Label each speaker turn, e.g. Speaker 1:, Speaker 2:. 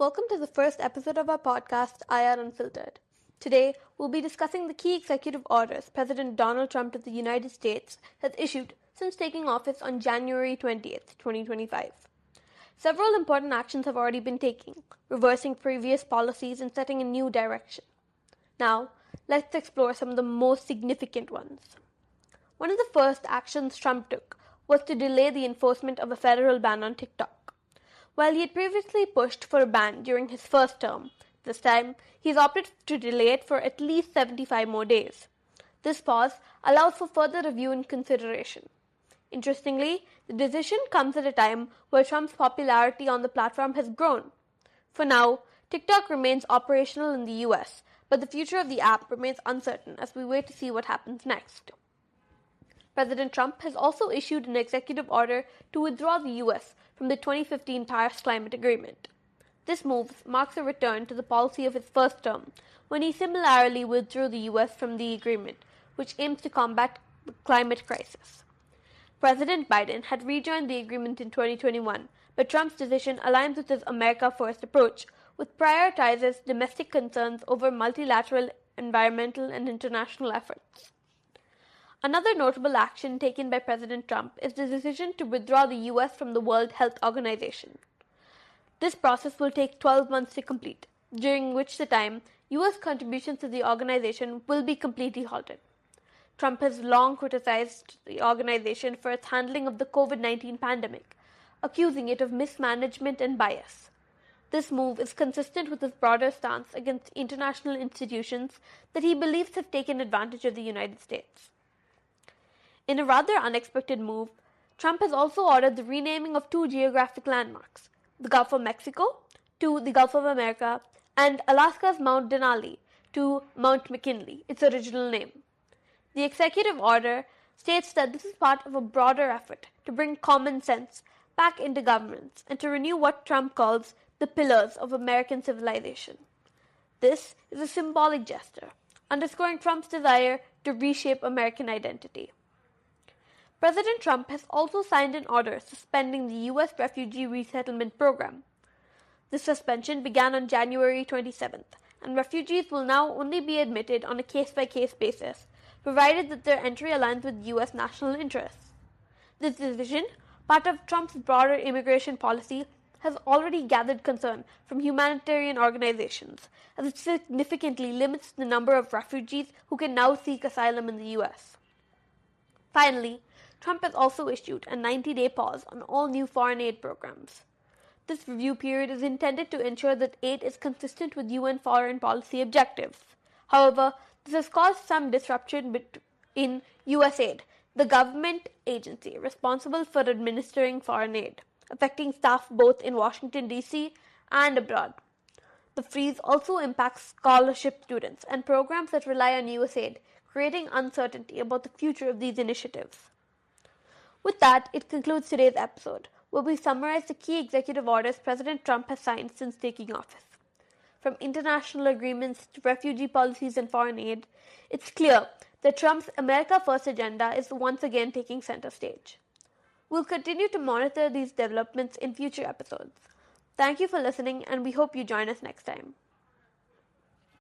Speaker 1: Welcome to the first episode of our podcast, IR Unfiltered. Today, we'll be discussing the key executive orders President Donald Trump of the United States has issued since taking office on January 20th, 2025. Several important actions have already been taken, reversing previous policies and setting a new direction. Now, let's explore some of the most significant ones. One of the first actions Trump took was to delay the enforcement of a federal ban on TikTok. While he had previously pushed for a ban during his first term, this time he's opted to delay it for at least 75 more days. This pause allows for further review and consideration. Interestingly, the decision comes at a time where Trump's popularity on the platform has grown. For now, TikTok remains operational in the US, but the future of the app remains uncertain as we wait to see what happens next. President Trump has also issued an executive order to withdraw the US from the 2015 Paris Climate Agreement. This move marks a return to the policy of his first term, when he similarly withdrew the US from the agreement, which aims to combat the climate crisis. President Biden had rejoined the agreement in 2021, but Trump's decision aligns with his America First approach, which prioritizes domestic concerns over multilateral environmental and international efforts. Another notable action taken by President Trump is the decision to withdraw the US from the World Health Organization. This process will take 12 months to complete, during which time US contributions to the organization will be completely halted. Trump has long criticized the organization for its handling of the COVID-19 pandemic, accusing it of mismanagement and bias. This move is consistent with his broader stance against international institutions that he believes have taken advantage of the United States. In a rather unexpected move, Trump has also ordered the renaming of two geographic landmarks, the Gulf of Mexico to the Gulf of America, and Alaska's Mount Denali to Mount McKinley, its original name. The executive order states that this is part of a broader effort to bring common sense back into governments and to renew what Trump calls the pillars of American civilization. This is a symbolic gesture, underscoring Trump's desire to reshape American identity. President Trump has also signed an order suspending the U.S. refugee resettlement program. This suspension began on January 27th, and refugees will now only be admitted on a case-by-case basis, provided that their entry aligns with U.S. national interests. This decision, part of Trump's broader immigration policy, has already gathered concern from humanitarian organizations, as it significantly limits the number of refugees who can now seek asylum in the U.S. Finally, Trump has also issued a 90-day pause on all new foreign aid programs. This review period is intended to ensure that aid is consistent with UN foreign policy objectives. However, this has caused some disruption in USAID, the government agency responsible for administering foreign aid, affecting staff both in Washington, D.C. and abroad. The freeze also impacts scholarship students and programs that rely on USAID, creating uncertainty about the future of these initiatives. With that, it concludes today's episode, where we summarize the key executive orders President Trump has signed since taking office. From international agreements to refugee policies and foreign aid, it's clear that Trump's America First agenda is once again taking center stage. We'll continue to monitor these developments in future episodes. Thank you for listening, and we hope you join us next time.